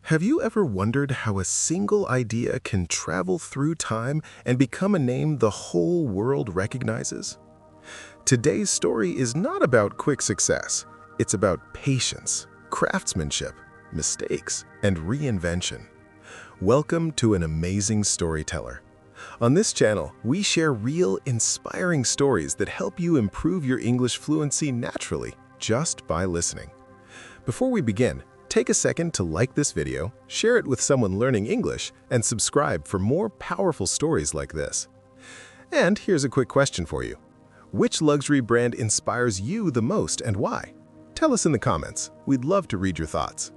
Have you ever wondered how a single idea can travel through time and become a name the whole world recognizes? Today's story is not about quick success. It's about patience, craftsmanship, mistakes, and reinvention. Welcome to an amazing storyteller. On this channel, we share real, inspiring stories that help you improve your English fluency naturally just by listening. Before we begin, take a second to like this video, share it with someone learning English, and subscribe for more powerful stories like this. And here's a quick question for you. Which luxury brand inspires you the most and why? Tell us in the comments. We'd love to read your thoughts.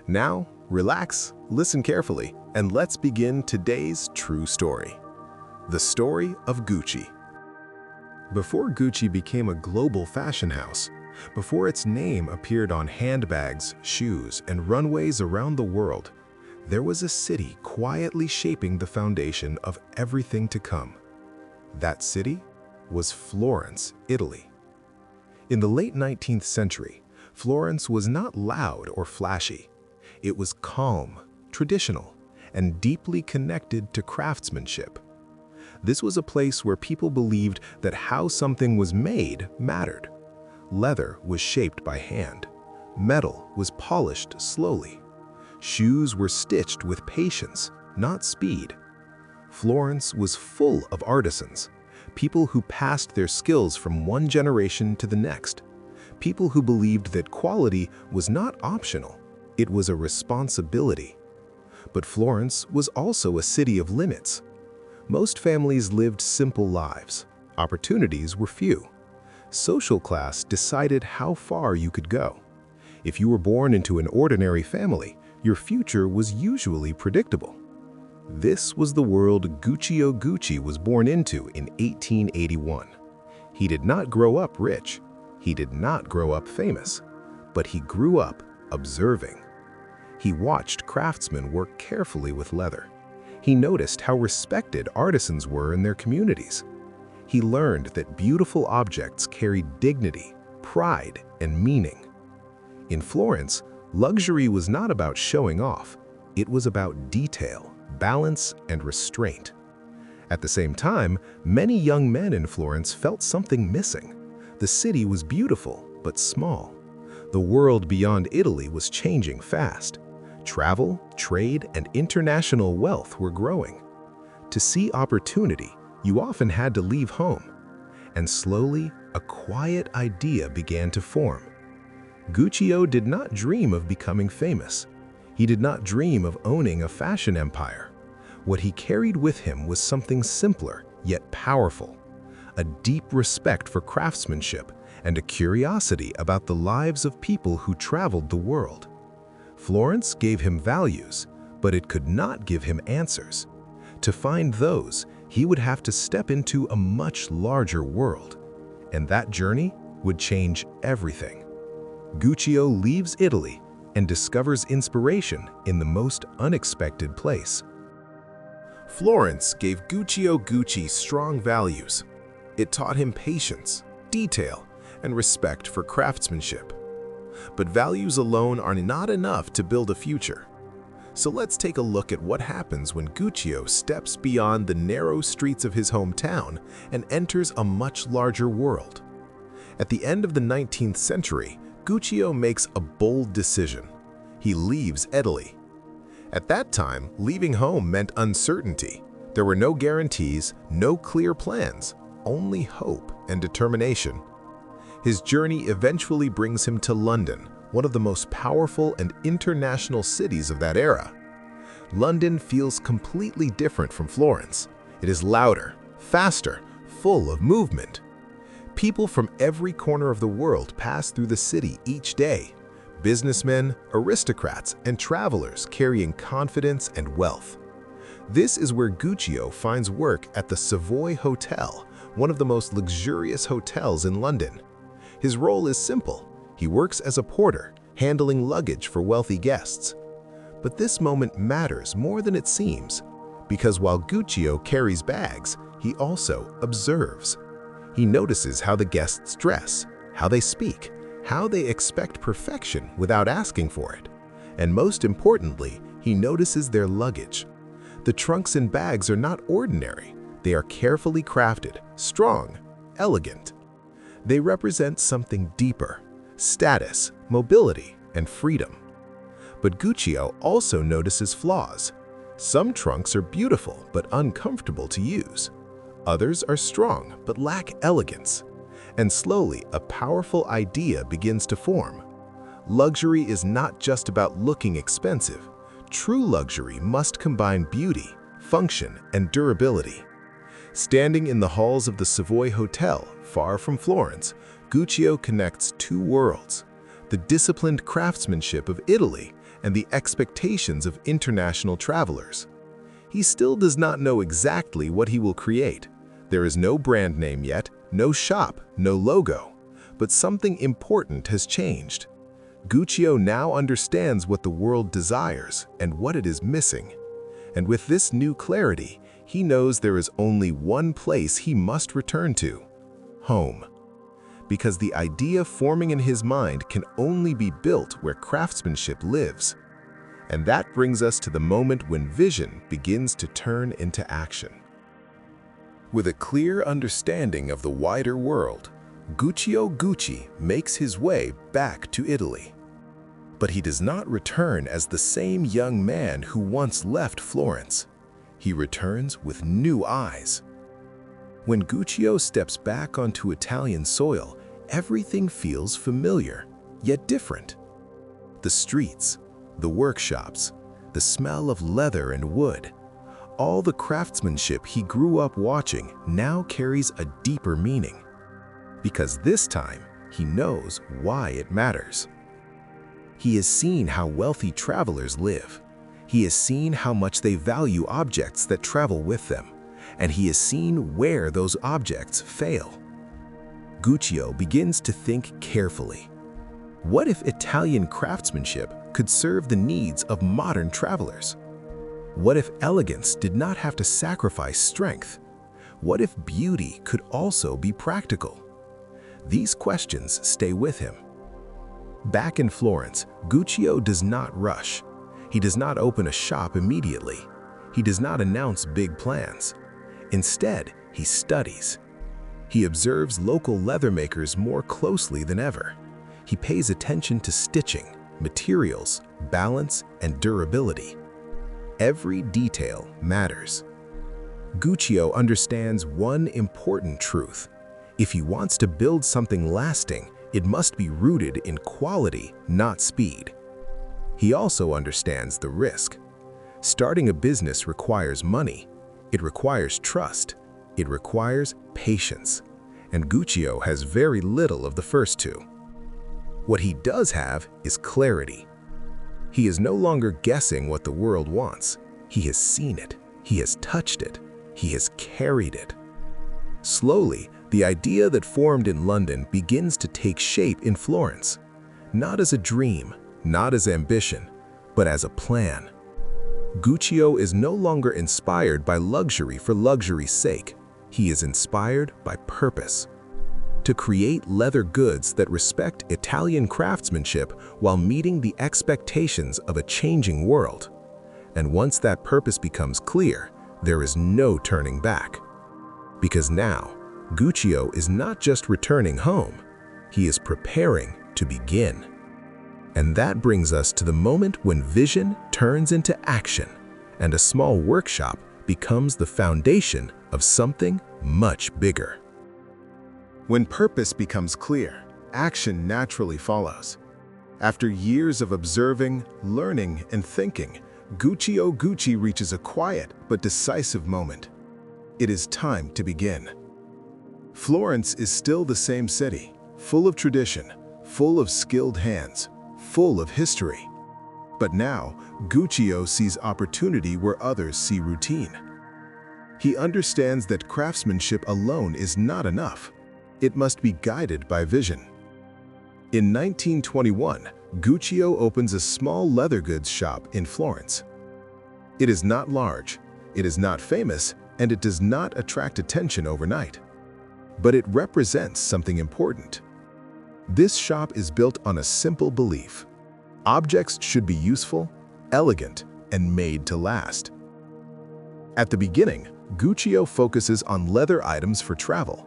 Now, relax, listen carefully, and let's begin today's true story. The story of Gucci. Before Gucci became a global fashion house, before its name appeared on handbags, shoes, and runways around the world, there was a city quietly shaping the foundation of everything to come. That city was Florence, Italy. In the late 19th century, Florence was not loud or flashy. It was calm, traditional, and deeply connected to craftsmanship. This was a place where people believed that how something was made mattered. Leather was shaped by hand. Metal was polished slowly. Shoes were stitched with patience, not speed. Florence was full of artisans, people who passed their skills from one generation to the next, people who believed that quality was not optional, it was a responsibility. But Florence was also a city of limits. Most families lived simple lives. Opportunities were few. Social class decided how far you could go. If you were born into an ordinary family, your future was usually predictable. This was the world Guccio Gucci was born into in 1881. He did not grow up rich. He did not grow up famous. But he grew up observing. He watched craftsmen work carefully with leather. He noticed how respected artisans were in their communities. He learned that beautiful objects carried dignity, pride, and meaning. In Florence, luxury was not about showing off. It was about detail, balance, and restraint. At the same time, many young men in Florence felt something missing. The city was beautiful, but small. The world beyond Italy was changing fast. Travel, trade, and international wealth were growing. To see opportunity, you often had to leave home. And slowly, a quiet idea began to form. Guccio did not dream of becoming famous. He did not dream of owning a fashion empire. What he carried with him was something simpler, yet powerful. A deep respect for craftsmanship and a curiosity about the lives of people who traveled the world. Florence gave him values, but it could not give him answers. To find those, he would have to step into a much larger world, and that journey would change everything. Guccio leaves Italy and discovers inspiration in the most unexpected place. Florence gave Guccio Gucci strong values. It taught him patience, detail, and respect for craftsmanship. But values alone are not enough to build a future. So let's take a look at what happens when Guccio steps beyond the narrow streets of his hometown and enters a much larger world. At the end of the 19th century, Guccio makes a bold decision. He leaves Italy. At that time, leaving home meant uncertainty. There were no guarantees, no clear plans, only hope and determination. His journey eventually brings him to London, one of the most powerful and international cities of that era. London feels completely different from Florence. It is louder, faster, full of movement. People from every corner of the world pass through the city each day. Businessmen, aristocrats, and travelers carrying confidence and wealth. This is where Guccio finds work at the Savoy Hotel, one of the most luxurious hotels in London. His role is simple. He works as a porter, handling luggage for wealthy guests. But this moment matters more than it seems, because while Guccio carries bags, he also observes. He notices how the guests dress, how they speak, how they expect perfection without asking for it. And most importantly, he notices their luggage. The trunks and bags are not ordinary. They are carefully crafted, strong, elegant. They represent something deeper: status, mobility, and freedom. But Guccio also notices flaws. Some trunks are beautiful but uncomfortable to use. Others are strong but lack elegance. And slowly, a powerful idea begins to form. Luxury is not just about looking expensive. True luxury must combine beauty, function, and durability. Standing in the halls of the Savoy Hotel, far from Florence, Guccio connects two worlds: the disciplined craftsmanship of Italy and the expectations of international travelers. He still does not know exactly what he will create. There is no brand name yet, no shop, no logo. But something important has changed. Guccio now understands what the world desires and what it is missing. And with this new clarity, he knows there is only one place he must return to: home. Because the idea forming in his mind can only be built where craftsmanship lives. And that brings us to the moment when vision begins to turn into action. With a clear understanding of the wider world, Guccio Gucci makes his way back to Italy. But he does not return as the same young man who once left Florence. He returns with new eyes. When Guccio steps back onto Italian soil, everything feels familiar, yet different. The streets, the workshops, the smell of leather and wood, all the craftsmanship he grew up watching now carries a deeper meaning. Because this time, he knows why it matters. He has seen how wealthy travelers live. He has seen how much they value objects that travel with them. And he has seen where those objects fail. Guccio begins to think carefully. What if Italian craftsmanship could serve the needs of modern travelers? What if elegance did not have to sacrifice strength? What if beauty could also be practical? These questions stay with him. Back in Florence, Guccio does not rush. He does not open a shop immediately. He does not announce big plans. Instead, he studies. He observes local leather makers more closely than ever. He pays attention to stitching, materials, balance, and durability. Every detail matters. Guccio understands one important truth. If he wants to build something lasting, it must be rooted in quality, not speed. He also understands the risk. Starting a business requires money. It requires trust. It requires patience. And Guccio has very little of the first two. What he does have is clarity. He is no longer guessing what the world wants. He has seen it. He has touched it. He has carried it. Slowly, the idea that formed in London begins to take shape in Florence. Not as a dream, not as ambition, but as a plan. Guccio is no longer inspired by luxury for luxury's sake. He is inspired by purpose. To create leather goods that respect Italian craftsmanship while meeting the expectations of a changing world. And once that purpose becomes clear, there is no turning back. Because now, Guccio is not just returning home, he is preparing to begin. And that brings us to the moment when vision turns into action, and a small workshop becomes the foundation of something much bigger. When purpose becomes clear, action naturally follows. After years of observing, learning, and thinking, Guccio Gucci reaches a quiet but decisive moment. It is time to begin. Florence is still the same city, full of tradition, full of skilled hands, full of history. But now, Guccio sees opportunity where others see routine. He understands that craftsmanship alone is not enough. It must be guided by vision. In 1921, Guccio opens a small leather goods shop in Florence. It is not large, it is not famous, and it does not attract attention overnight. But it represents something important. This shop is built on a simple belief. Objects should be useful, elegant, and made to last. At the beginning, Guccio focuses on leather items for travel,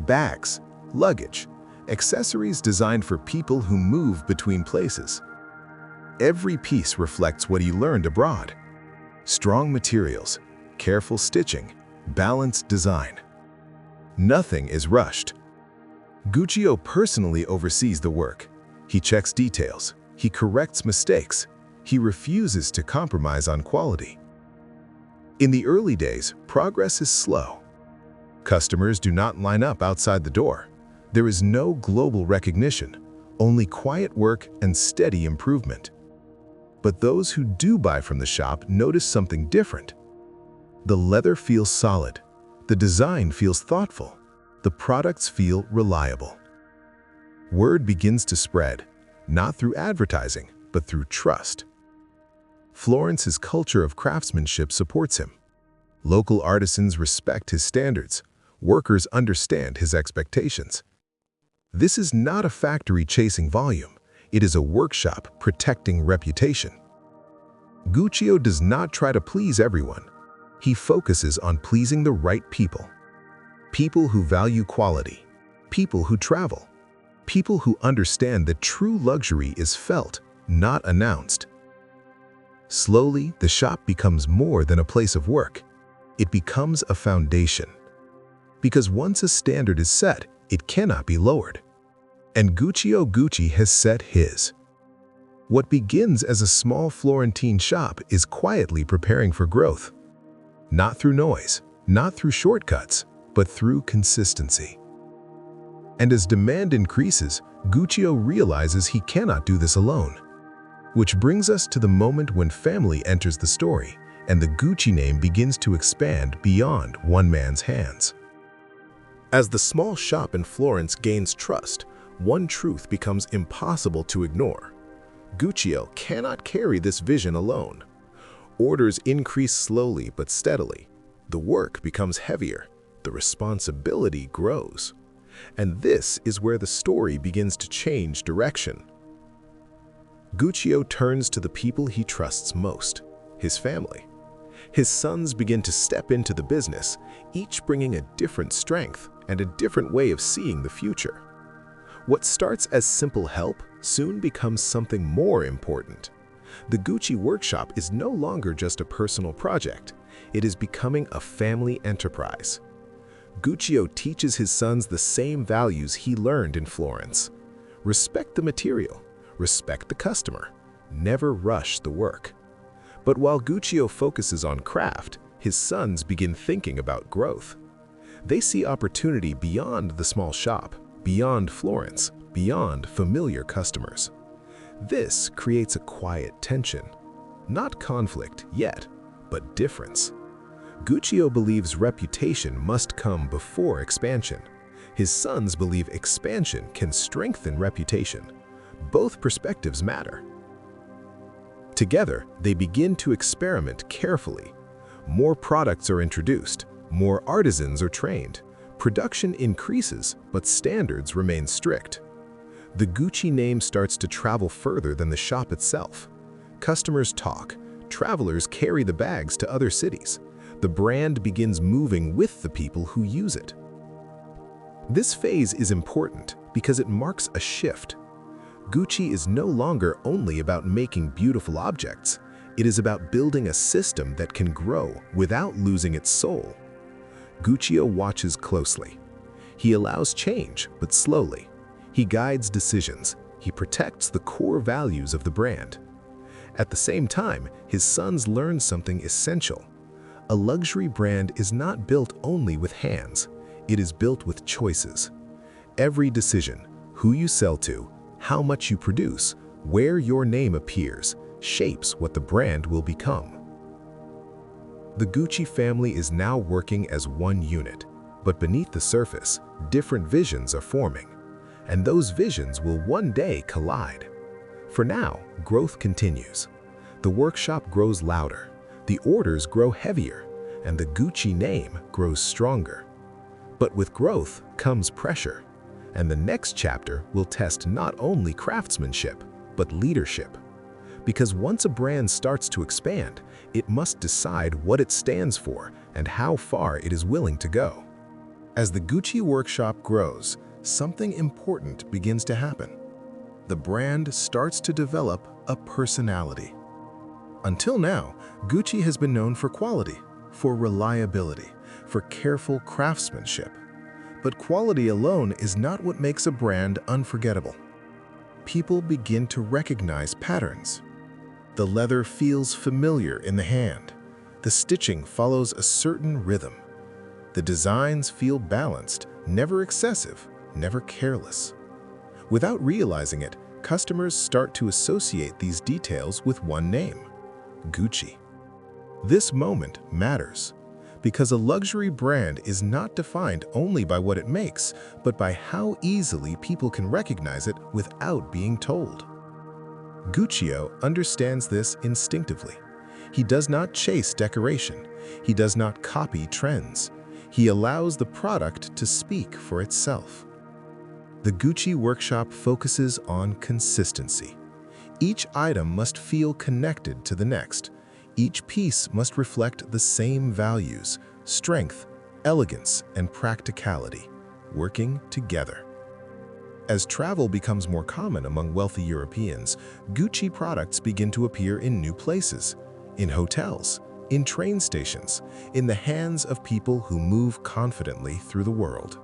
bags, luggage, accessories designed for people who move between places. Every piece reflects what he learned abroad. Strong materials, careful stitching, balanced design. Nothing is rushed. Guccio personally oversees the work. He checks details, he corrects mistakes, he refuses to compromise on quality. In the early days, progress is slow. Customers do not line up outside the door. There is no global recognition, only quiet work and steady improvement. But those who do buy from the shop notice something different. The leather feels solid, the design feels thoughtful, the products feel reliable. Word begins to spread, not through advertising, but through trust. Florence's culture of craftsmanship supports him. Local artisans respect his standards. Workers understand his expectations. This is not a factory chasing volume. It is a workshop protecting reputation. Guccio does not try to please everyone. He focuses on pleasing the right people. People who value quality. People who travel. People who understand that true luxury is felt, not announced. Slowly, the shop becomes more than a place of work. It becomes a foundation. Because once a standard is set, it cannot be lowered. And Guccio Gucci has set his. What begins as a small Florentine shop is quietly preparing for growth. Not through noise, not through shortcuts, but through consistency. And as demand increases, Guccio realizes he cannot do this alone. Which brings us to the moment when family enters the story and the Gucci name begins to expand beyond one man's hands. As the small shop in Florence gains trust, one truth becomes impossible to ignore. Guccio cannot carry this vision alone. Orders increase slowly but steadily. The work becomes heavier. The responsibility grows. And this is where the story begins to change direction. Guccio turns to the people he trusts most, his family. His sons begin to step into the business, each bringing a different strength and a different way of seeing the future. What starts as simple help soon becomes something more important. The Gucci workshop is no longer just a personal project. It is becoming a family enterprise. Guccio teaches his sons the same values he learned in Florence. Respect the material, respect the customer, never rush the work. But while Guccio focuses on craft, his sons begin thinking about growth. They see opportunity beyond the small shop, beyond Florence, beyond familiar customers. This creates a quiet tension. Not conflict yet, but difference. Guccio believes reputation must come before expansion. His sons believe expansion can strengthen reputation. Both perspectives matter. Together, they begin to experiment carefully. More products are introduced, more artisans are trained. Production increases, but standards remain strict. The Gucci name starts to travel further than the shop itself. Customers talk, travelers carry the bags to other cities. The brand begins moving with the people who use it. This phase is important because it marks a shift. Gucci is no longer only about making beautiful objects. It is about building a system that can grow without losing its soul. Guccio watches closely. He allows change, but slowly. He guides decisions. He protects the core values of the brand. At the same time, his sons learn something essential. A luxury brand is not built only with hands. It is built with choices. Every decision, who you sell to, how much you produce, where your name appears, shapes what the brand will become. The Gucci family is now working as one unit, but beneath the surface, different visions are forming, and those visions will one day collide. For now, growth continues. The workshop grows louder, the orders grow heavier, and the Gucci name grows stronger. But with growth comes pressure, and the next chapter will test not only craftsmanship, but leadership. Because once a brand starts to expand, it must decide what it stands for and how far it is willing to go. As the Gucci workshop grows, something important begins to happen. The brand starts to develop a personality. Until now, Gucci has been known for quality, for reliability, for careful craftsmanship. But quality alone is not what makes a brand unforgettable. People begin to recognize patterns. The leather feels familiar in the hand. The stitching follows a certain rhythm. The designs feel balanced, never excessive, never careless. Without realizing it, customers start to associate these details with one name: Gucci. This moment matters, because a luxury brand is not defined only by what it makes, but by how easily people can recognize it without being told. Guccio understands this instinctively. He does not chase decoration. He does not copy trends. He allows the product to speak for itself. The Gucci workshop focuses on consistency. Each item must feel connected to the next. Each piece must reflect the same values: strength, elegance, and practicality, working together. As travel becomes more common among wealthy Europeans, Gucci products begin to appear in new places: in hotels, in train stations, in the hands of people who move confidently through the world.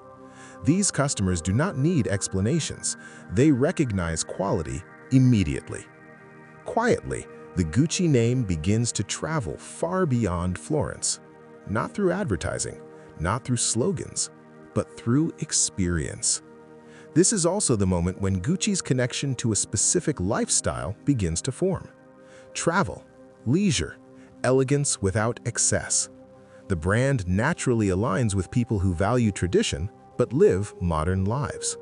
These customers do not need explanations. They recognize quality immediately. Quietly, the Gucci name begins to travel far beyond Florence, not through advertising, not through slogans, but through experience. This is also the moment when Gucci's connection to a specific lifestyle begins to form: travel, leisure, elegance without excess. The brand naturally aligns with people who value tradition but live modern lives.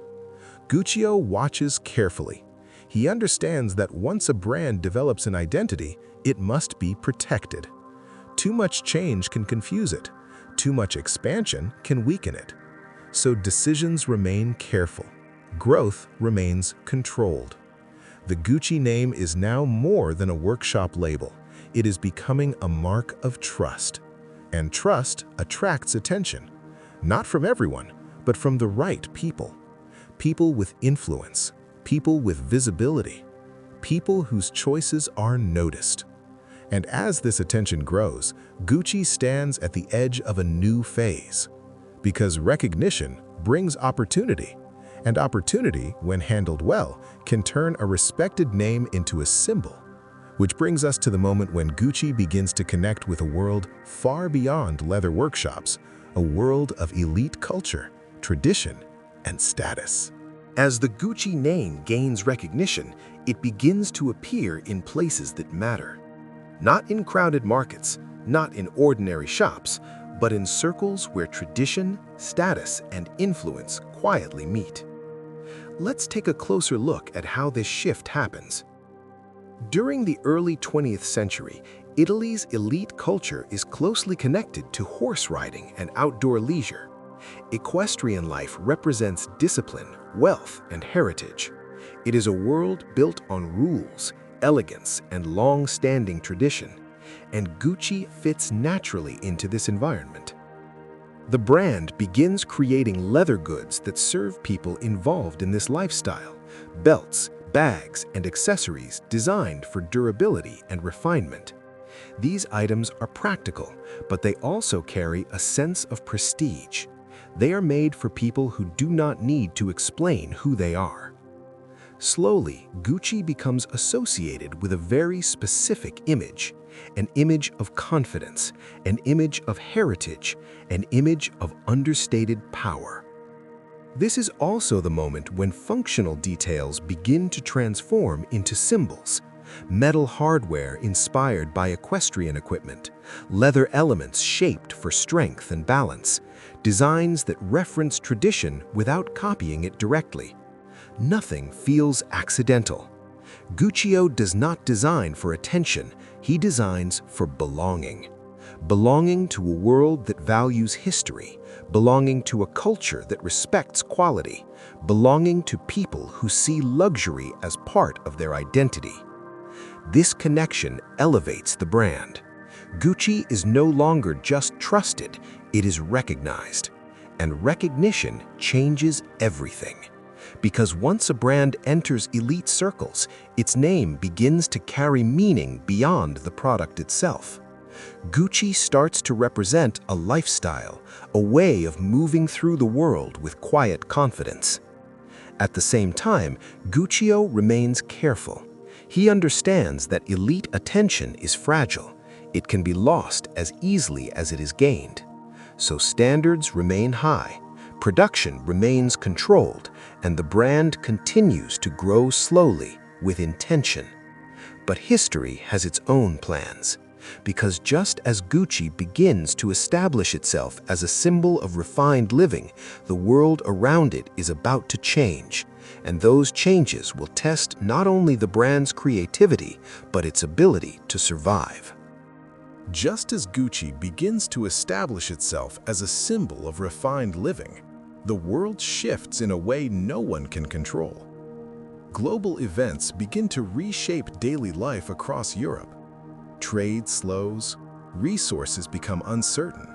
Guccio watches carefully. He understands that once a brand develops an identity, it must be protected. Too much change can confuse it. Too much expansion can weaken it. So decisions remain careful. Growth remains controlled. The Gucci name is now more than a workshop label. It is becoming a mark of trust. And trust attracts attention, not from everyone, but from the right people. People with influence, people with visibility, people whose choices are noticed. And as this attention grows, Gucci stands at the edge of a new phase. Because recognition brings opportunity, and opportunity, when handled well, can turn a respected name into a symbol. Which brings us to the moment when Gucci begins to connect with a world far beyond leather workshops, a world of elite culture, tradition, and status. As the Gucci name gains recognition, it begins to appear in places that matter. Not in crowded markets, not in ordinary shops, but in circles where tradition, status, and influence quietly meet. Let's take a closer look at how this shift happens. During the early 20th century, Italy's elite culture is closely connected to horse riding and outdoor leisure. Equestrian life represents discipline, wealth, and heritage. It is a world built on rules, elegance, and long-standing tradition, and Gucci fits naturally into this environment. The brand begins creating leather goods that serve people involved in this lifestyle: belts, bags, and accessories designed for durability and refinement. These items are practical, but they also carry a sense of prestige. They are made for people who do not need to explain who they are. Slowly, Gucci becomes associated with a very specific image: an image of confidence, an image of heritage, an image of understated power. This is also the moment when functional details begin to transform into symbols: metal hardware inspired by equestrian equipment, leather elements shaped for strength and balance, designs that reference tradition without copying it directly. Nothing feels accidental. Guccio does not design for attention, he designs for belonging. Belonging to a world that values history, belonging to a culture that respects quality, belonging to people who see luxury as part of their identity. This connection elevates the brand. Gucci is no longer just trusted, it is recognized. And recognition changes everything. Because once a brand enters elite circles, its name begins to carry meaning beyond the product itself. Gucci starts to represent a lifestyle, a way of moving through the world with quiet confidence. At the same time, Guccio remains careful. He understands that elite attention is fragile. It can be lost as easily as it is gained. So standards remain high, production remains controlled, and the brand continues to grow slowly with intention. But history has its own plans, because just as Gucci begins to establish itself as a symbol of refined living, the world around it is about to change, and those changes will test not only the brand's creativity, but its ability to survive. Just as Gucci begins to establish itself as a symbol of refined living, the world shifts in a way no one can control. Global events begin to reshape daily life across Europe. Trade slows, resources become uncertain,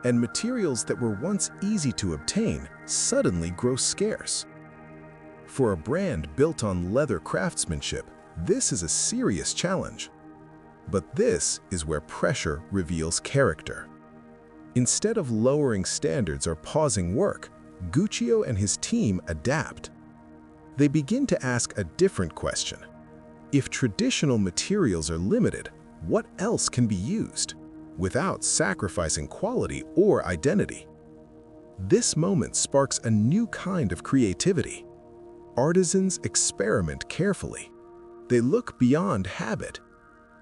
and materials that were once easy to obtain suddenly grow scarce. For a brand built on leather craftsmanship, this is a serious challenge. But this is where pressure reveals character. Instead of lowering standards or pausing work, Guccio and his team adapt. They begin to ask a different question. If traditional materials are limited, what else can be used without sacrificing quality or identity? This moment sparks a new kind of creativity. Artisans experiment carefully. They look beyond habit.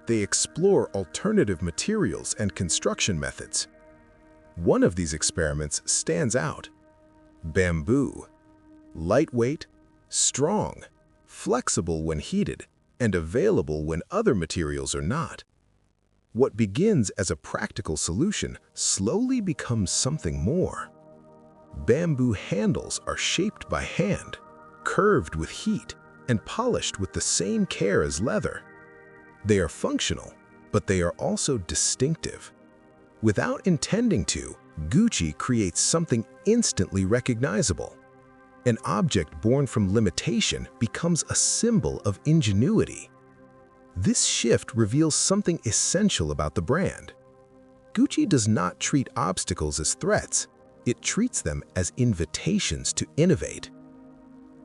They explore alternative materials and construction methods. One of these experiments stands out: bamboo. Lightweight, strong, flexible when heated, and available when other materials are not. What begins as a practical solution slowly becomes something more. Bamboo handles are shaped by hand, curved with heat, and polished with the same care as leather. They are functional, but they are also distinctive. Without intending to, Gucci creates something instantly recognizable. An object born from limitation becomes a symbol of ingenuity. This shift reveals something essential about the brand. Gucci does not treat obstacles as threats. It treats them as invitations to innovate.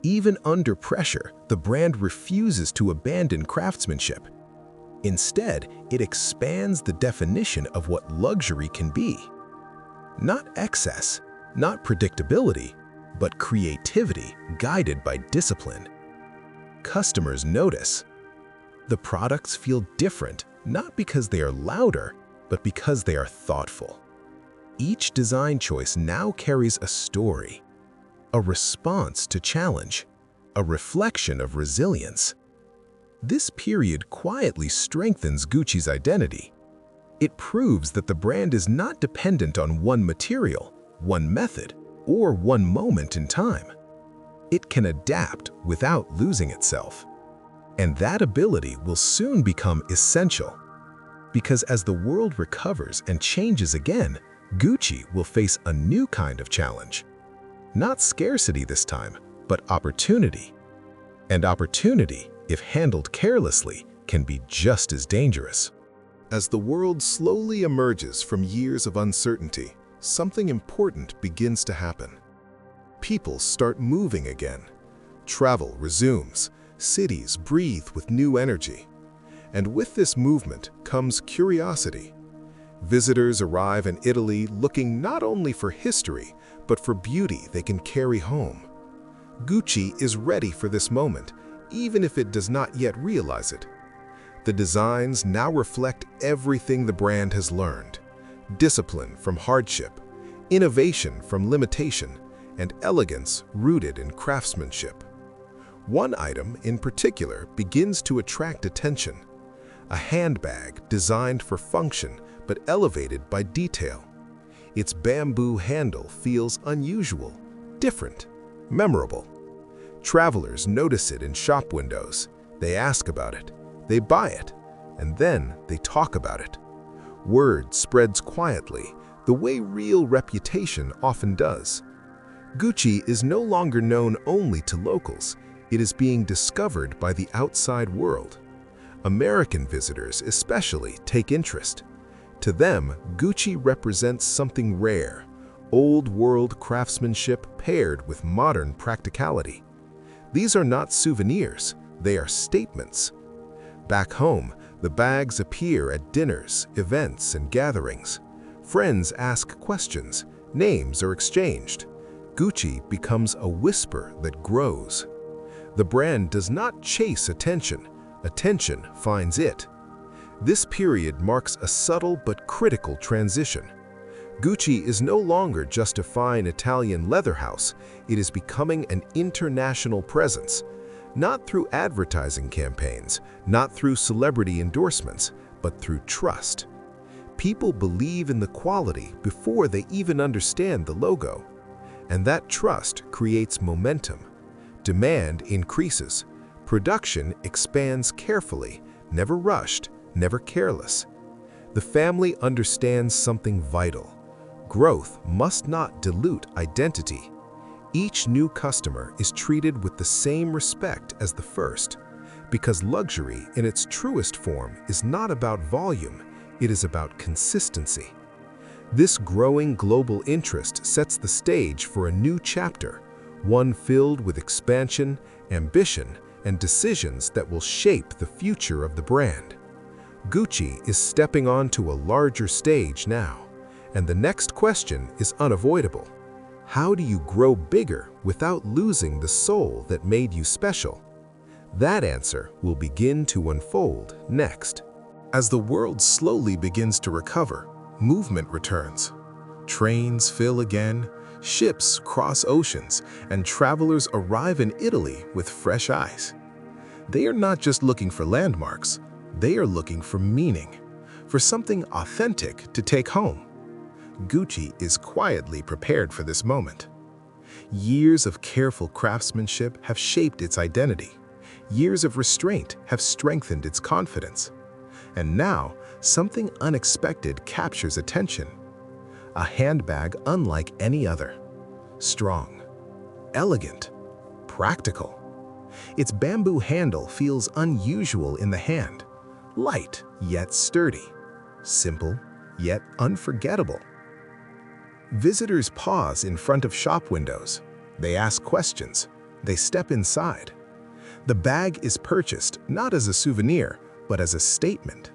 Even under pressure, the brand refuses to abandon craftsmanship. Instead, it expands the definition of what luxury can be. Not excess, not predictability, but creativity guided by discipline. Customers notice. The products feel different, not because they are louder, but because they are thoughtful. Each design choice now carries a story, a response to challenge, a reflection of resilience. This period quietly strengthens Gucci's identity. It proves that the brand is not dependent on one material, one method, or one moment in time. It can adapt without losing itself. And that ability will soon become essential. Because as the world recovers and changes again, Gucci will face a new kind of challenge. Not scarcity this time, but opportunity. And opportunity, if handled carelessly, can be just as dangerous. As the world slowly emerges from years of uncertainty, something important begins to happen. People start moving again. Travel resumes. Cities breathe with new energy. And with this movement comes curiosity. Visitors arrive in Italy looking not only for history, but for beauty they can carry home. Gucci is ready for this moment, even if it does not yet realize it. The designs now reflect everything the brand has learned: discipline from hardship, innovation from limitation, and elegance rooted in craftsmanship. One item in particular begins to attract attention: a handbag designed for function but elevated by detail. Its bamboo handle feels unusual, different, memorable. Travelers notice it in shop windows. They ask about it, They buy it, and then they talk about it. Word spreads quietly, the way real reputation often does. Gucci is no longer known only to locals. It is being discovered by the outside world. American visitors especially take interest. To them, Gucci represents something rare, old-world craftsmanship paired with modern practicality. These are not souvenirs, they are statements. Back home, the bags appear at dinners, events, and gatherings. Friends ask questions, names are exchanged. Gucci becomes a whisper that grows. The brand does not chase attention, attention finds it. This period marks a subtle but critical transition. Gucci is no longer just a fine Italian leather house, it is becoming an international presence. Not through advertising campaigns, not through celebrity endorsements, but through trust. People believe in the quality before they even understand the logo. And that trust creates momentum. Demand increases. Production expands carefully, never rushed, never careless. The family understands something vital. Growth must not dilute identity. Each new customer is treated with the same respect as the first, because luxury in its truest form is not about volume, it is about consistency. This growing global interest sets the stage for a new chapter, one filled with expansion, ambition, and decisions that will shape the future of the brand. Gucci is stepping onto a larger stage now, and the next question is unavoidable. How do you grow bigger without losing the soul that made you special? That answer will begin to unfold next. As the world slowly begins to recover, movement returns. Trains fill again, ships cross oceans, and travelers arrive in Italy with fresh eyes. They are not just looking for landmarks, they are looking for meaning, for something authentic to take home. Gucci is quietly prepared for this moment. Years of careful craftsmanship have shaped its identity. Years of restraint have strengthened its confidence. And now, something unexpected captures attention. A handbag unlike any other. Strong, elegant, practical. Its bamboo handle feels unusual in the hand. Light, yet sturdy. Simple, yet unforgettable. Visitors pause in front of shop windows. They ask questions. They step inside. The bag is purchased not as a souvenir, but as a statement.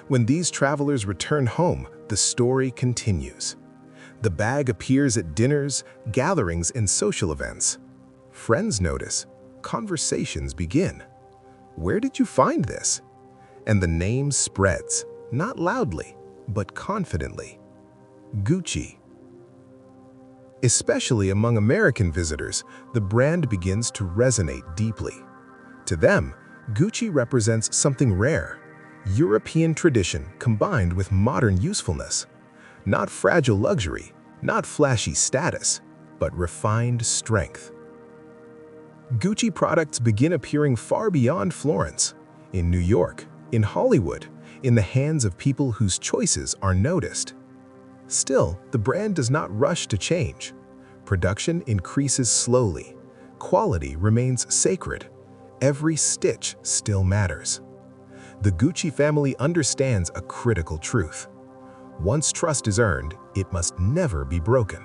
When these travelers return home, the story continues. The bag appears at dinners, gatherings, and social events. Friends notice. Conversations begin. Where did you find this? And the name spreads, not loudly, but confidently. Gucci. Especially among American visitors, the brand begins to resonate deeply. To them, Gucci represents something rare, European tradition combined with modern usefulness. Not fragile luxury, not flashy status, but refined strength. Gucci products begin appearing far beyond Florence, in New York, in Hollywood, in the hands of people whose choices are noticed. Still, the brand does not rush to change. Production increases slowly. Quality remains sacred. Every stitch still matters. The Gucci family understands a critical truth. Once trust is earned, it must never be broken.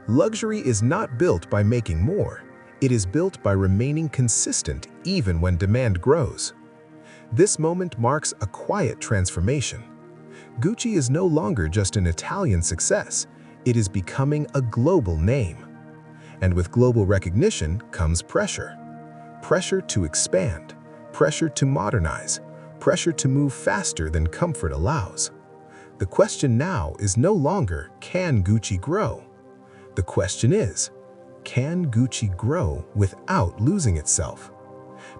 Luxury is not built by making more. It is built by remaining consistent even when demand grows. This moment marks a quiet transformation. Gucci is no longer just an Italian success, it is becoming a global name. And with global recognition comes pressure. Pressure to expand, pressure to modernize, pressure to move faster than comfort allows. The question now is no longer, can Gucci grow? The question is, can Gucci grow without losing itself?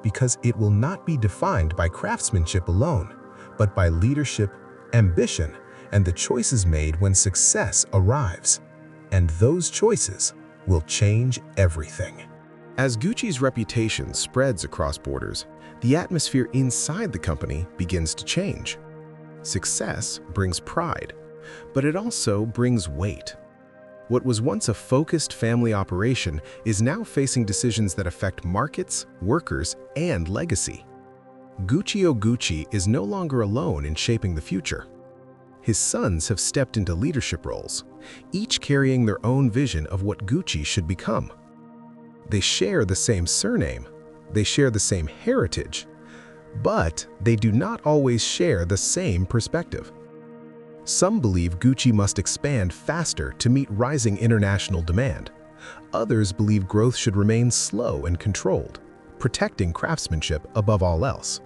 Because it will not be defined by craftsmanship alone, but by leadership, ambition, and the choices made when success arrives. And those choices will change everything. As Gucci's reputation spreads across borders, the atmosphere inside the company begins to change. Success brings pride, but it also brings weight. What was once a focused family operation is now facing decisions that affect markets, workers, and legacy. Guccio Gucci is no longer alone in shaping the future. His sons have stepped into leadership roles, each carrying their own vision of what Gucci should become. They share the same surname, they share the same heritage, but they do not always share the same perspective. Some believe Gucci must expand faster to meet rising international demand. Others believe growth should remain slow and controlled, protecting craftsmanship above all else.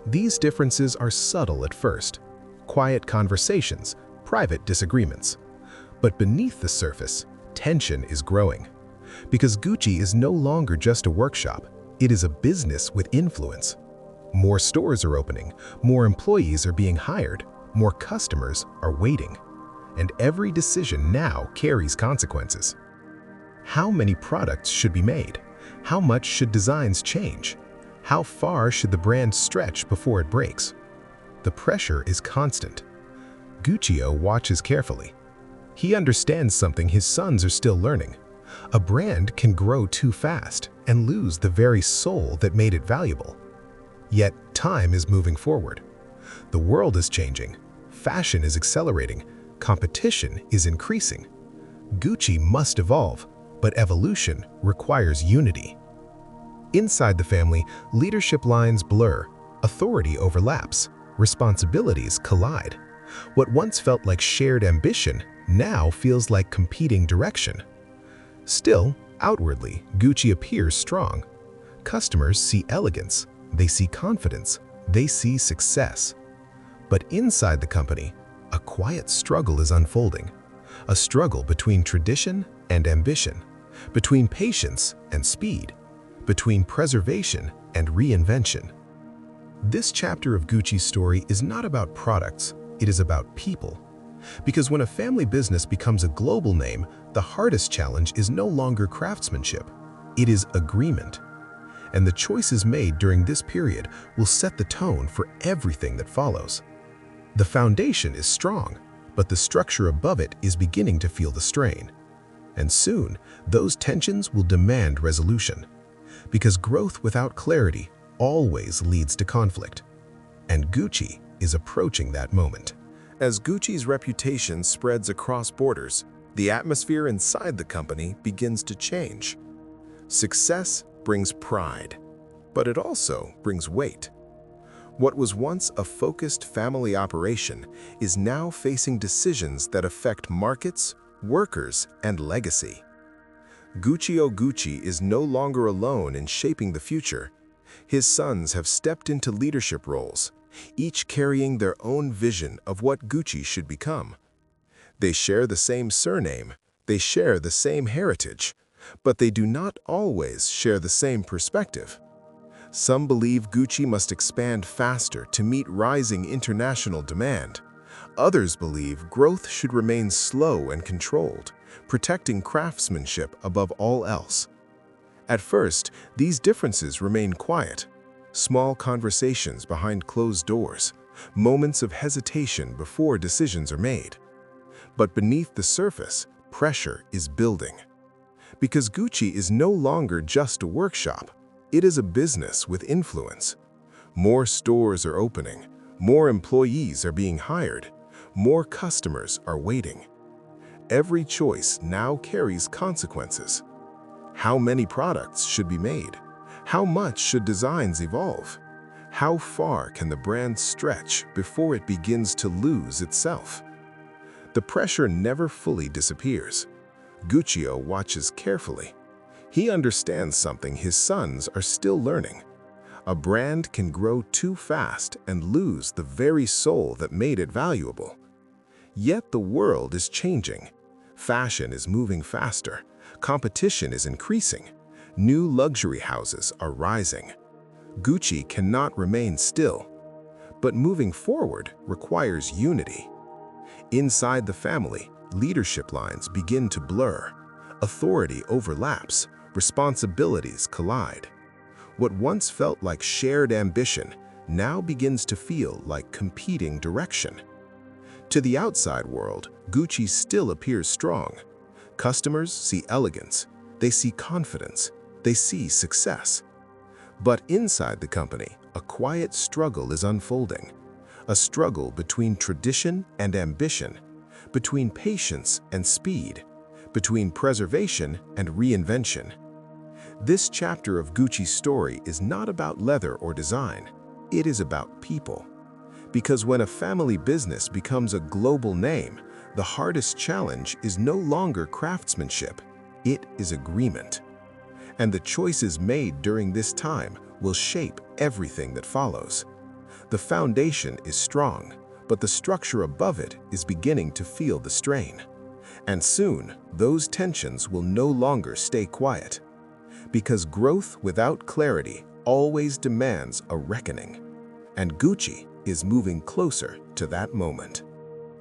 These differences are subtle at first, quiet conversations, private disagreements. But beneath the surface, tension is growing. Because Gucci is no longer just a workshop, it is a business with influence. More stores are opening, more employees are being hired, more customers are waiting. And every decision now carries consequences. How many products should be made? How much should designs change? How far should the brand stretch before it breaks? The pressure is constant. Guccio watches carefully. He understands something his sons are still learning. A brand can grow too fast and lose the very soul that made it valuable. Yet time is moving forward. The world is changing. Fashion is accelerating. Competition is increasing. Gucci must evolve, but evolution requires unity. Inside the family, leadership lines blur, authority overlaps, responsibilities collide. What once felt like shared ambition now feels like competing direction. Still, outwardly, Gucci appears strong. Customers see elegance, they see confidence, they see success. But inside the company, a quiet struggle is unfolding. A struggle between tradition and ambition, between patience and speed, between preservation and reinvention. This chapter of Gucci's story is not about products, it is about people. Because when a family business becomes a global name, the hardest challenge is no longer craftsmanship, it is agreement. And the choices made during this period will set the tone for everything that follows. The foundation is strong, but the structure above it is beginning to feel the strain. And soon, those tensions will demand resolution. Because growth without clarity always leads to conflict. And Gucci is approaching that moment. As Gucci's reputation spreads across borders, the atmosphere inside the company begins to change. Success brings pride, but it also brings weight. What was once a focused family operation is now facing decisions that affect markets, workers, and legacy. Guccio Gucci is no longer alone in shaping the future. His sons have stepped into leadership roles, each carrying their own vision of what Gucci should become. They share the same surname, they share the same heritage, but they do not always share the same perspective. Some believe Gucci must expand faster to meet rising international demand. Others believe growth should remain slow and controlled, protecting craftsmanship above all else. At first, these differences remain quiet. Small conversations behind closed doors, moments of hesitation before decisions are made. But beneath the surface, pressure is building. Because Gucci is no longer just a workshop, it is a business with influence. More stores are opening, more employees are being hired, more customers are waiting. Every choice now carries consequences. How many products should be made? How much should designs evolve? How far can the brand stretch before it begins to lose itself? The pressure never fully disappears. Guccio watches carefully. He understands something his sons are still learning. A brand can grow too fast and lose the very soul that made it valuable. Yet the world is changing. Fashion is moving faster. Competition is increasing. New luxury houses are rising. Gucci cannot remain still. But moving forward requires unity. Inside the family, leadership lines begin to blur. Authority overlaps. Responsibilities collide. What once felt like shared ambition now begins to feel like competing direction. To the outside world, Gucci still appears strong. Customers see elegance, they see confidence, they see success. But inside the company, a quiet struggle is unfolding. A struggle between tradition and ambition, between patience and speed, between preservation and reinvention. This chapter of Gucci's story is not about leather or design. It is about people. Because when a family business becomes a global name, the hardest challenge is no longer craftsmanship, it is agreement. And the choices made during this time will shape everything that follows. The foundation is strong, but the structure above it is beginning to feel the strain. And soon, those tensions will no longer stay quiet. Because growth without clarity always demands a reckoning. And Gucci is moving closer to that moment.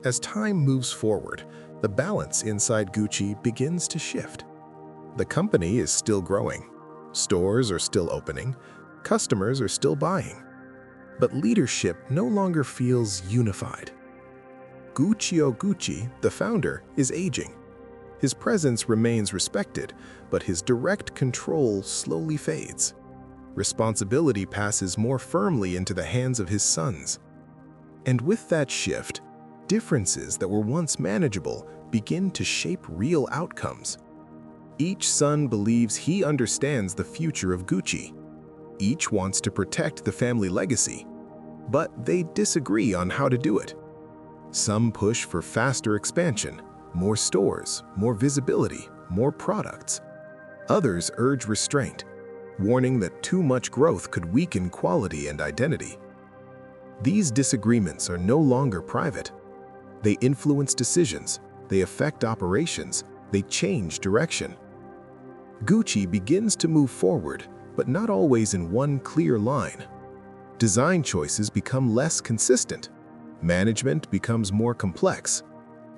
As time moves forward, the balance inside Gucci begins to shift. The company is still growing. Stores are still opening. Customers are still buying. But leadership no longer feels unified. Guccio Gucci, the founder, is aging. His presence remains respected, but his direct control slowly fades. Responsibility passes more firmly into the hands of his sons. And with that shift, differences that were once manageable begin to shape real outcomes. Each son believes he understands the future of Gucci. Each wants to protect the family legacy, but they disagree on how to do it. Some push for faster expansion, more stores, more visibility, more products. Others urge restraint, warning that too much growth could weaken quality and identity. These disagreements are no longer private. They influence decisions, they affect operations, they change direction. Gucci begins to move forward, but not always in one clear line. Design choices become less consistent. Management becomes more complex.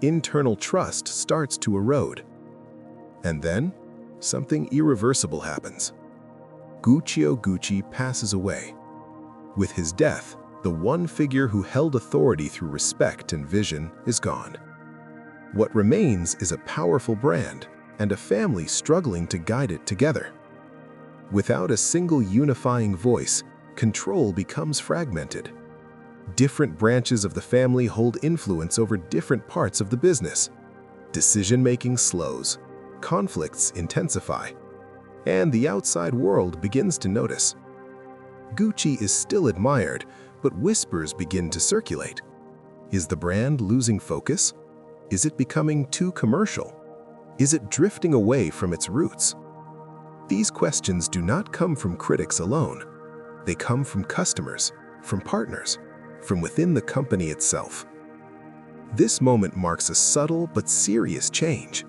Internal trust starts to erode. And then, something irreversible happens. Guccio Gucci passes away. With his death, the one figure who held authority through respect and vision is gone. What remains is a powerful brand and a family struggling to guide it together. Without a single unifying voice, control becomes fragmented. Different branches of the family hold influence over different parts of the business. Decision-making slows, conflicts intensify, and the outside world begins to notice. Gucci is still admired, but whispers begin to circulate. Is the brand losing focus? Is it becoming too commercial? Is it drifting away from its roots? These questions do not come from critics alone. They come from customers, from partners, from within the company itself. This moment marks a subtle but serious change.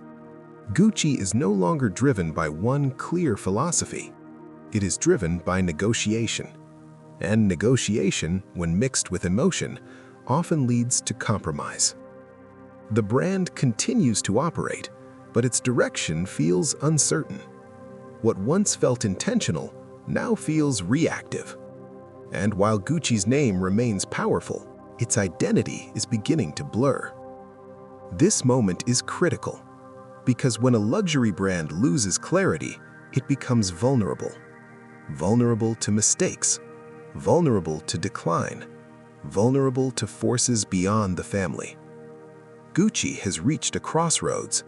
Gucci is no longer driven by one clear philosophy. It is driven by negotiation. And negotiation, when mixed with emotion, often leads to compromise. The brand continues to operate, but its direction feels uncertain. What once felt intentional now feels reactive. And while Gucci's name remains powerful, its identity is beginning to blur. This moment is critical, because when a luxury brand loses clarity, it becomes vulnerable. Vulnerable to mistakes, vulnerable to decline, vulnerable to forces beyond the family. Gucci has reached a crossroads.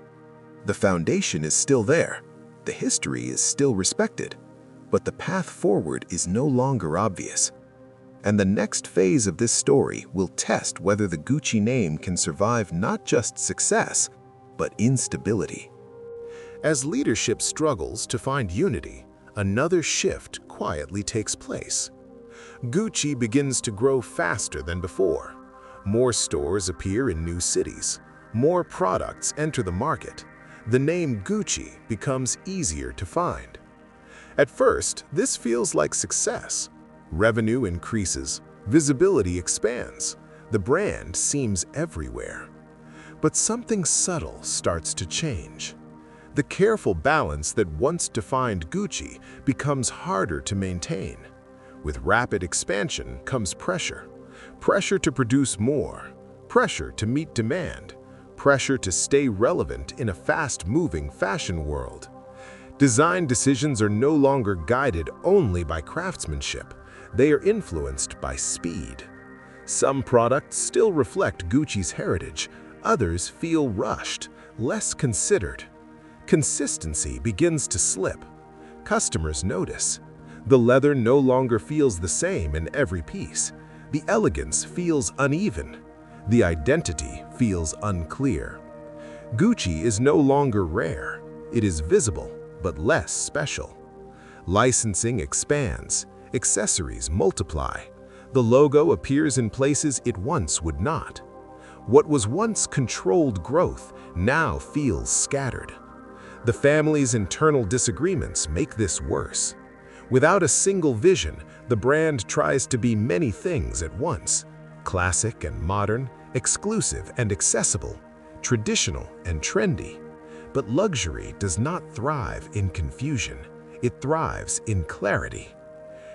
The foundation is still there, the history is still respected, but the path forward is no longer obvious. And the next phase of this story will test whether the Gucci name can survive not just success, but instability. As leadership struggles to find unity, another shift quietly takes place. Gucci begins to grow faster than before. More stores appear in new cities. More products enter the market. The name Gucci becomes easier to find. At first, this feels like success. Revenue increases, visibility expands, the brand seems everywhere. But something subtle starts to change. The careful balance that once defined Gucci becomes harder to maintain. With rapid expansion comes pressure. Pressure to produce more, pressure to meet demand, pressure to stay relevant in a fast-moving fashion world. Design decisions are no longer guided only by craftsmanship. They are influenced by speed. Some products still reflect Gucci's heritage, others feel rushed, less considered. Consistency begins to slip. Customers notice. The leather no longer feels the same in every piece. The elegance feels uneven. The identity feels unclear. Gucci is no longer rare. It is visible, but less special. Licensing expands. Accessories multiply. The logo appears in places it once would not. What was once controlled growth now feels scattered. The family's internal disagreements make this worse. Without a single vision, the brand tries to be many things at once: classic and modern, exclusive and accessible, traditional and trendy. But luxury does not thrive in confusion. It thrives in clarity.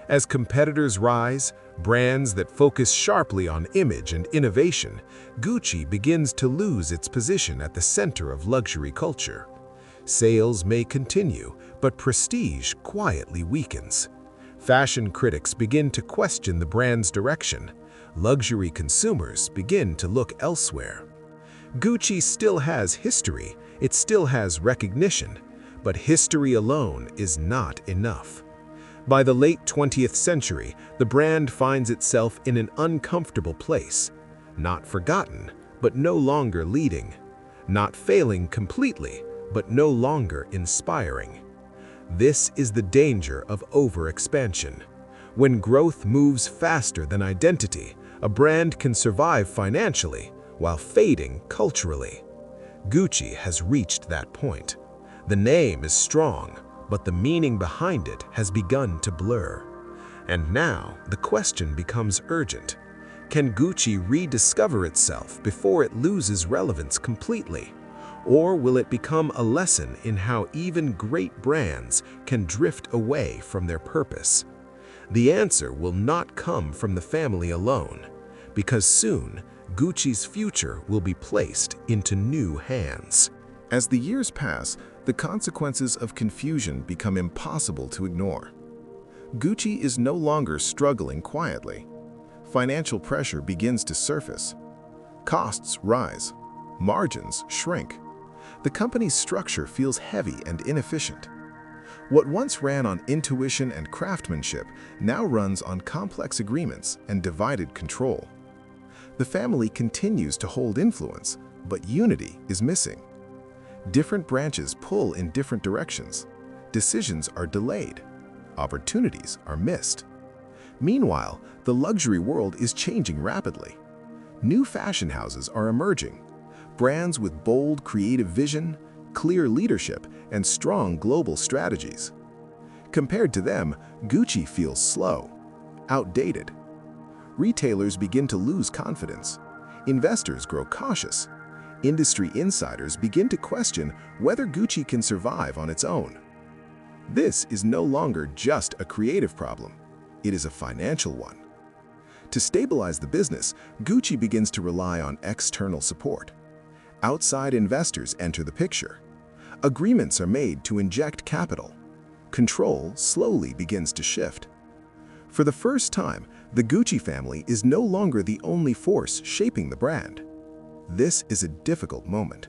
As competitors rise, brands that focus sharply on image and innovation, Gucci begins to lose its position at the center of luxury culture. Sales may continue, but prestige quietly weakens. Fashion critics begin to question the brand's direction. Luxury consumers begin to look elsewhere. Gucci still has history, it still has recognition, but history alone is not enough. By the late 20th century, the brand finds itself in an uncomfortable place. Not forgotten, but no longer leading. Not failing completely, but no longer inspiring. This is the danger of overexpansion. When growth moves faster than identity, a brand can survive financially while fading culturally. Gucci has reached that point. The name is strong, but the meaning behind it has begun to blur. And now the question becomes urgent. Can Gucci rediscover itself before it loses relevance completely? Or will it become a lesson in how even great brands can drift away from their purpose? The answer will not come from the family alone, because soon Gucci's future will be placed into new hands. As the years pass, the consequences of confusion become impossible to ignore. Gucci is no longer struggling quietly. Financial pressure begins to surface. Costs rise. Margins shrink. The company's structure feels heavy and inefficient. What once ran on intuition and craftsmanship now runs on complex agreements and divided control. The family continues to hold influence, but unity is missing. Different branches pull in different directions. Decisions are delayed. Opportunities are missed. Meanwhile, the luxury world is changing rapidly. New fashion houses are emerging. Brands with bold, creative vision, clear leadership, and strong global strategies. Compared to them, Gucci feels slow, outdated. Retailers begin to lose confidence. Investors grow cautious. Industry insiders begin to question whether Gucci can survive on its own. This is no longer just a creative problem. It is a financial one. To stabilize the business, Gucci begins to rely on external support. Outside investors enter the picture. Agreements are made to inject capital. Control slowly begins to shift. For the first time, the Gucci family is no longer the only force shaping the brand. This is a difficult moment,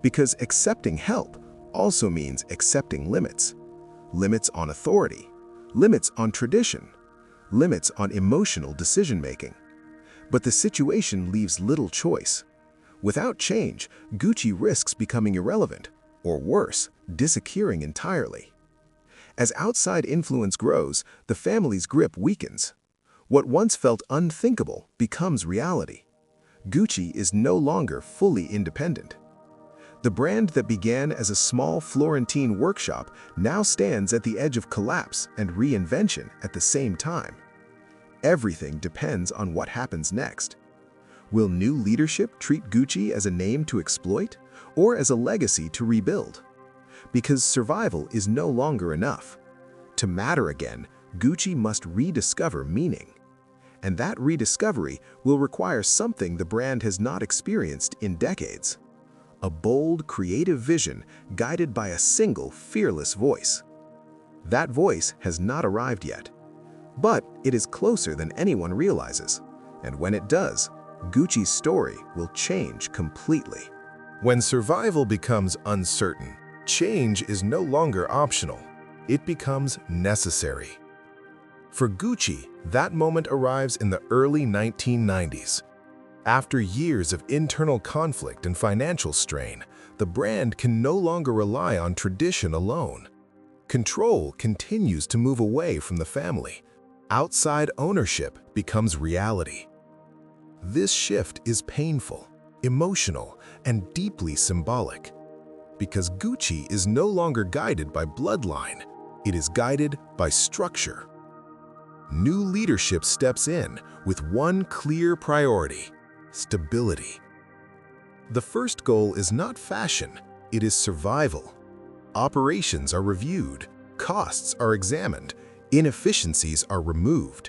because accepting help also means accepting limits. Limits on authority, limits on tradition, limits on emotional decision-making. But the situation leaves little choice. Without change, Gucci risks becoming irrelevant, or worse, disappearing entirely. As outside influence grows, the family's grip weakens. What once felt unthinkable becomes reality. Gucci is no longer fully independent. The brand that began as a small Florentine workshop now stands at the edge of collapse and reinvention at the same time. Everything depends on what happens next. Will new leadership treat Gucci as a name to exploit or as a legacy to rebuild? because survival is no longer enough. To matter again, Gucci must rediscover meaning. And that rediscovery will require something the brand has not experienced in decades. A bold, creative vision guided by a single, fearless voice. That voice has not arrived yet, but it is closer than anyone realizes. And when it does, Gucci's story will change completely. When survival becomes uncertain, change is no longer optional. It becomes necessary. For Gucci, that moment arrives in the early 1990s. After years of internal conflict and financial strain, the brand can no longer rely on tradition alone. Control continues to move away from the family. Outside ownership becomes reality. This shift is painful, emotional, and deeply symbolic. Because Gucci is no longer guided by bloodline, it is guided by structure. New leadership steps in with one clear priority: stability. The first goal is not fashion, it is survival. Operations are reviewed, costs are examined, inefficiencies are removed.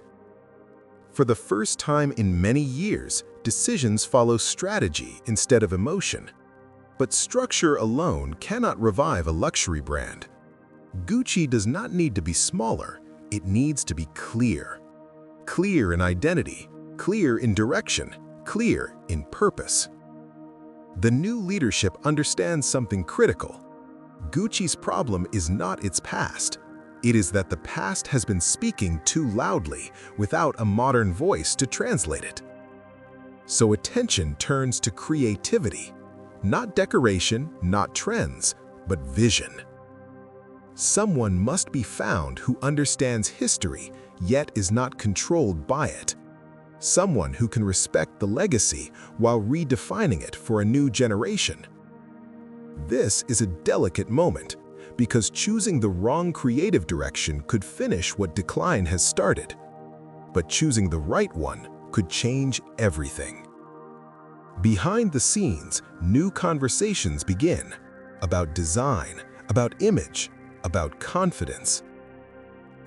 For the first time in many years, decisions follow strategy instead of emotion. But structure alone cannot revive a luxury brand. Gucci does not need to be smaller, it needs to be clear. Clear in identity, clear in direction, clear in purpose. The new leadership understands something critical. Gucci's problem is not its past. It is that the past has been speaking too loudly without a modern voice to translate it. So attention turns to creativity, not decoration, not trends, but vision. Someone must be found who understands history yet is not controlled by it. Someone who can respect the legacy while redefining it for a new generation. This is a delicate moment, because choosing the wrong creative direction could finish what decline has started. But choosing the right one could change everything. Behind the scenes, new conversations begin about design, about image, about confidence.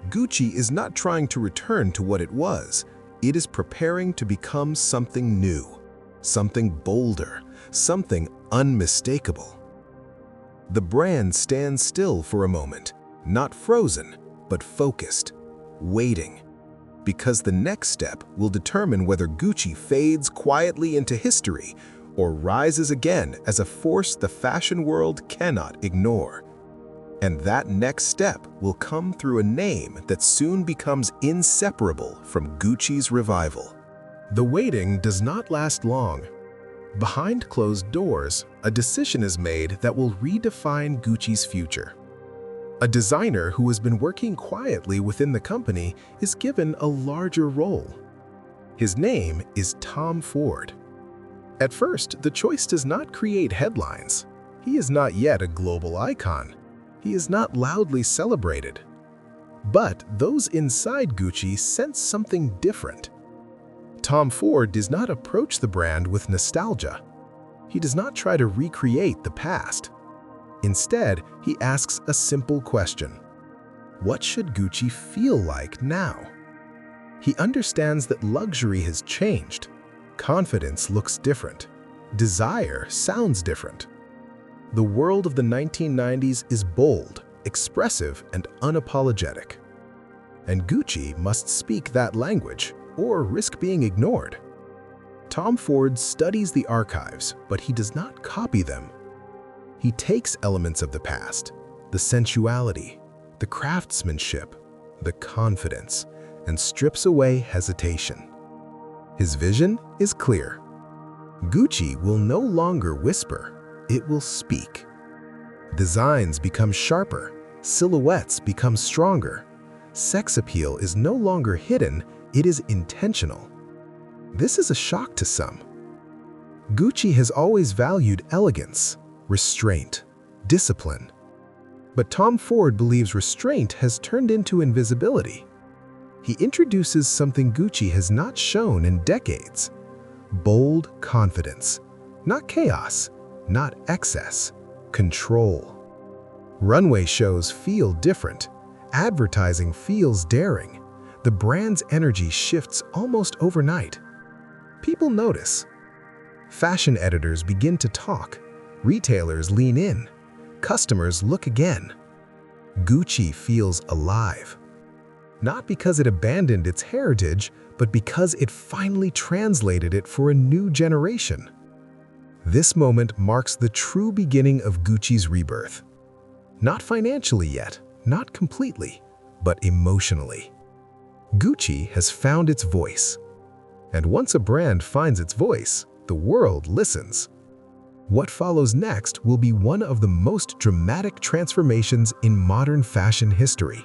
Gucci is not trying to return to what it was. It is preparing to become something new, something bolder, something unmistakable. The brand stands still for a moment, not frozen, but focused, waiting. Because the next step will determine whether Gucci fades quietly into history or rises again as a force the fashion world cannot ignore. And that next step will come through a name that soon becomes inseparable from Gucci's revival. The waiting does not last long. Behind closed doors, a decision is made that will redefine Gucci's future. A designer who has been working quietly within the company is given a larger role. His name is Tom Ford. At first, the choice does not create headlines. He is not yet a global icon. He is not loudly celebrated. But those inside Gucci sense something different. Tom Ford does not approach the brand with nostalgia. He does not try to recreate the past. Instead, he asks a simple question: what should Gucci feel like now? He understands that luxury has changed. Confidence looks different. Desire sounds different. The world of the 1990s is bold, expressive, and unapologetic. And Gucci must speak that language or risk being ignored. Tom Ford studies the archives, but he does not copy them. He takes elements of the past, the sensuality, the craftsmanship, the confidence, and strips away hesitation. His vision is clear. Gucci will no longer whisper, it will speak. Designs become sharper, silhouettes become stronger. Sex appeal is no longer hidden, it is intentional. This is a shock to some. Gucci has always valued elegance, restraint, discipline. But Tom Ford believes restraint has turned into invisibility. He introduces something Gucci has not shown in decades: bold confidence, not chaos, not excess, control. Runway shows feel different. Advertising feels daring. The brand's energy shifts almost overnight. People notice. Fashion editors begin to talk. Retailers lean in. Customers look again. Gucci feels alive. Not because it abandoned its heritage, but because it finally translated it for a new generation. This moment marks the true beginning of Gucci's rebirth. Not financially yet, not completely, but emotionally. Gucci has found its voice. And once a brand finds its voice, the world listens. What follows next will be one of the most dramatic transformations in modern fashion history.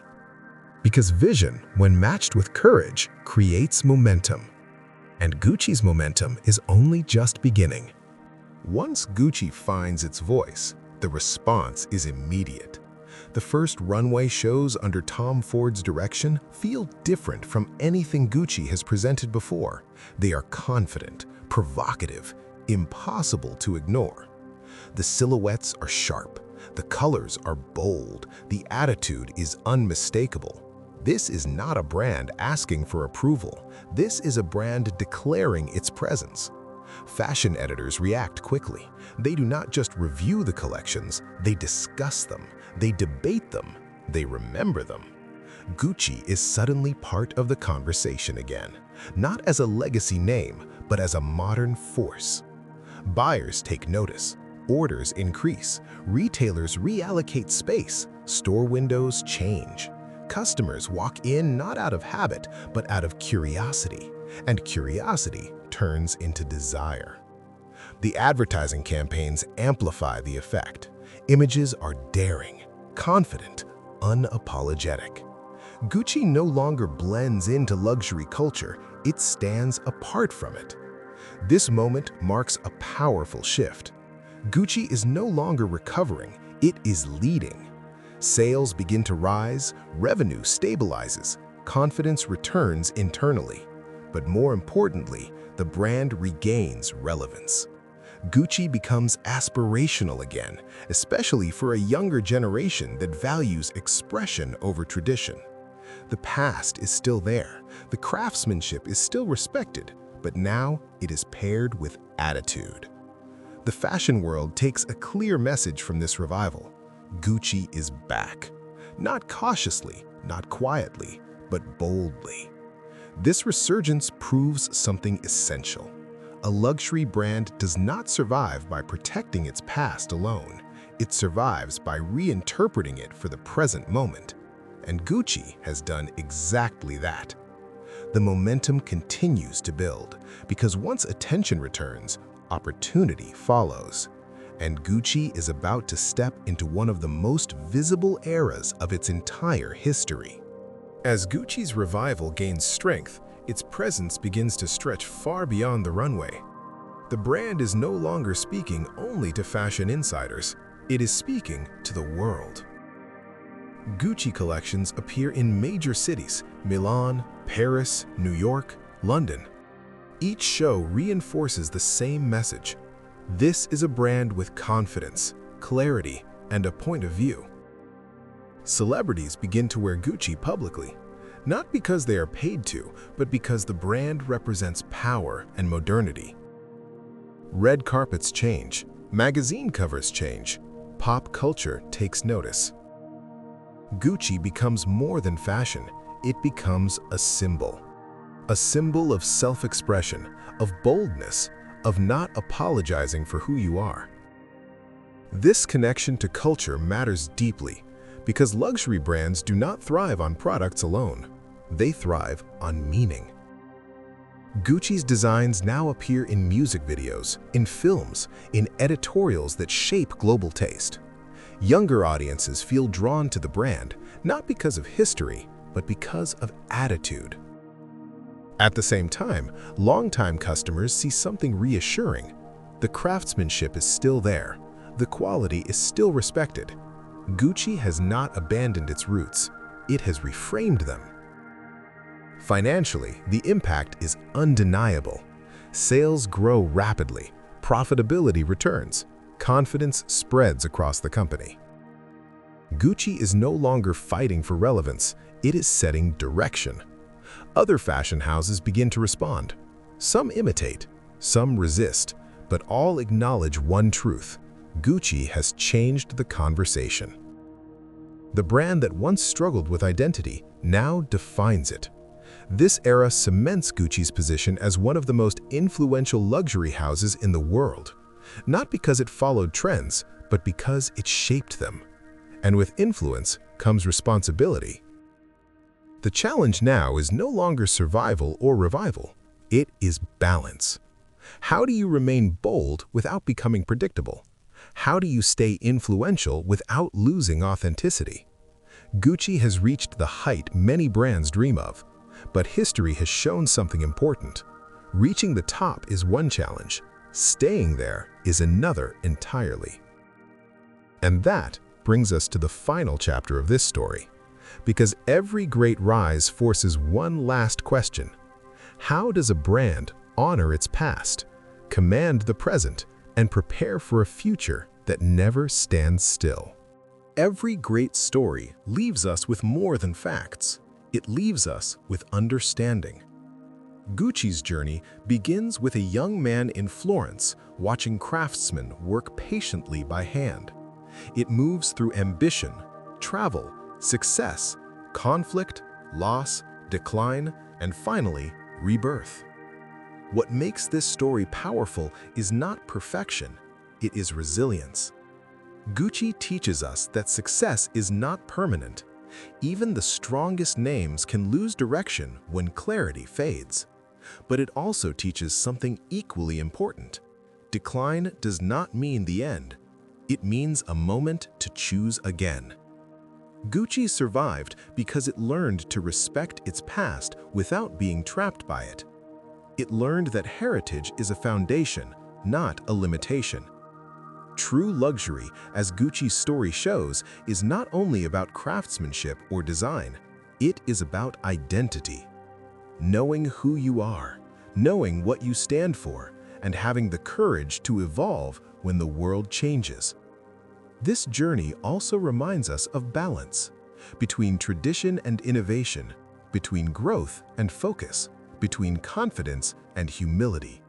Because vision, when matched with courage, creates momentum. And Gucci's momentum is only just beginning. Once Gucci finds its voice, the response is immediate. The first runway shows under Tom Ford's direction feel different from anything Gucci has presented before. They are confident, provocative, impossible to ignore. The silhouettes are sharp, the colors are bold, the attitude is unmistakable. This is not a brand asking for approval. This is a brand declaring its presence. Fashion editors react quickly. They do not just review the collections, they discuss them, they debate them, they remember them. Gucci is suddenly part of the conversation again, not as a legacy name, but as a modern force. Buyers take notice, orders increase, retailers reallocate space, store windows change. Customers walk in not out of habit, but out of curiosity, and curiosity turns into desire. The advertising campaigns amplify the effect. Images are daring, confident, unapologetic. Gucci no longer blends into luxury culture, it stands apart from it. This moment marks a powerful shift. Gucci is no longer recovering, it is leading. Sales begin to rise, revenue stabilizes, confidence returns internally. But more importantly, the brand regains relevance. Gucci becomes aspirational again, especially for a younger generation that values expression over tradition. The past is still there, the craftsmanship is still respected, but now it is paired with attitude. The fashion world takes a clear message from this revival. Gucci is back. Not cautiously, not quietly, but boldly. This resurgence proves something essential. A luxury brand does not survive by protecting its past alone. It survives by reinterpreting it for the present moment. And Gucci has done exactly that. The momentum continues to build, because once attention returns, opportunity follows. And Gucci is about to step into one of the most visible eras of its entire history. As Gucci's revival gains strength, its presence begins to stretch far beyond the runway. The brand is no longer speaking only to fashion insiders, it is speaking to the world. Gucci collections appear in major cities: Milan, Paris, New York, London. Each show reinforces the same message. This is a brand with confidence, clarity, and a point of view. Celebrities begin to wear Gucci publicly, not because they are paid to, but because the brand represents power and modernity. Red carpets change, magazine covers change, pop culture takes notice. Gucci becomes more than fashion, it becomes a symbol. A symbol of self-expression, of boldness, of not apologizing for who you are. This connection to culture matters deeply, because luxury brands do not thrive on products alone. They thrive on meaning. Gucci's designs now appear in music videos, in films, in editorials that shape global taste. Younger audiences feel drawn to the brand, not because of history, but because of attitude. At the same time, longtime customers see something reassuring. The craftsmanship is still there. The quality is still respected. Gucci has not abandoned its roots. It has reframed them. Financially, the impact is undeniable. Sales grow rapidly. Profitability returns. Confidence spreads across the company. Gucci is no longer fighting for relevance, it is setting direction. Other fashion houses begin to respond. Some imitate, some resist, but all acknowledge one truth: Gucci has changed the conversation. The brand that once struggled with identity now defines it. This era cements Gucci's position as one of the most influential luxury houses in the world, not because it followed trends, but because it shaped them. And with influence comes responsibility. The challenge now is no longer survival or revival. It is balance. How do you remain bold without becoming predictable? How do you stay influential without losing authenticity? Gucci has reached the height many brands dream of, but history has shown something important. Reaching the top is one challenge. Staying there is another entirely. And that brings us to the final chapter of this story, because every great rise forces one last question. How does a brand honor its past, command the present, and prepare for a future that never stands still? Every great story leaves us with more than facts. It leaves us with understanding. Gucci's journey begins with a young man in Florence watching craftsmen work patiently by hand. It moves through ambition, travel, success, conflict, loss, decline, and finally, rebirth. What makes this story powerful is not perfection, it is resilience. Gucci teaches us that success is not permanent. Even the strongest names can lose direction when clarity fades. But it also teaches something equally important. Decline does not mean the end. It means a moment to choose again. Gucci survived because it learned to respect its past without being trapped by it. It learned that heritage is a foundation, not a limitation. True luxury, as Gucci's story shows, is not only about craftsmanship or design, it is about identity. Knowing who you are, knowing what you stand for, and having the courage to evolve when the world changes. This journey also reminds us of balance, between tradition and innovation, between growth and focus, between confidence and humility.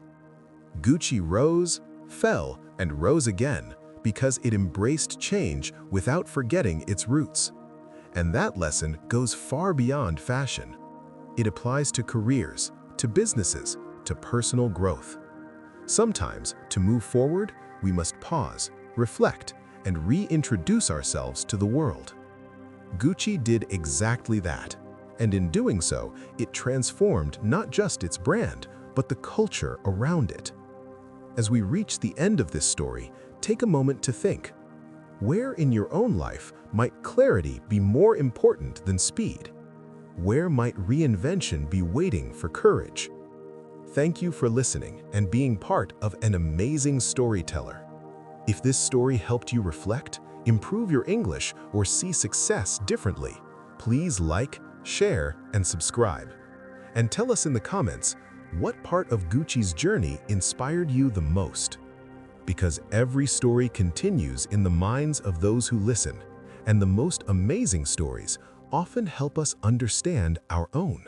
Gucci rose, fell, and rose again because it embraced change without forgetting its roots. And that lesson goes far beyond fashion. It applies to careers, to businesses, to personal growth. Sometimes, to move forward, we must pause, reflect, and reintroduce ourselves to the world. Gucci did exactly that, and in doing so, it transformed not just its brand, but the culture around it. As we reach the end of this story, take a moment to think. Where in your own life might clarity be more important than speed? Where might reinvention be waiting for courage? Thank you for listening and being part of an amazing storyteller. If this story helped you reflect, improve your English, or see success differently, please like, share, and subscribe. And tell us in the comments, what part of Gucci's journey inspired you the most? Because every story continues in the minds of those who listen, and the most amazing stories often help us understand our own.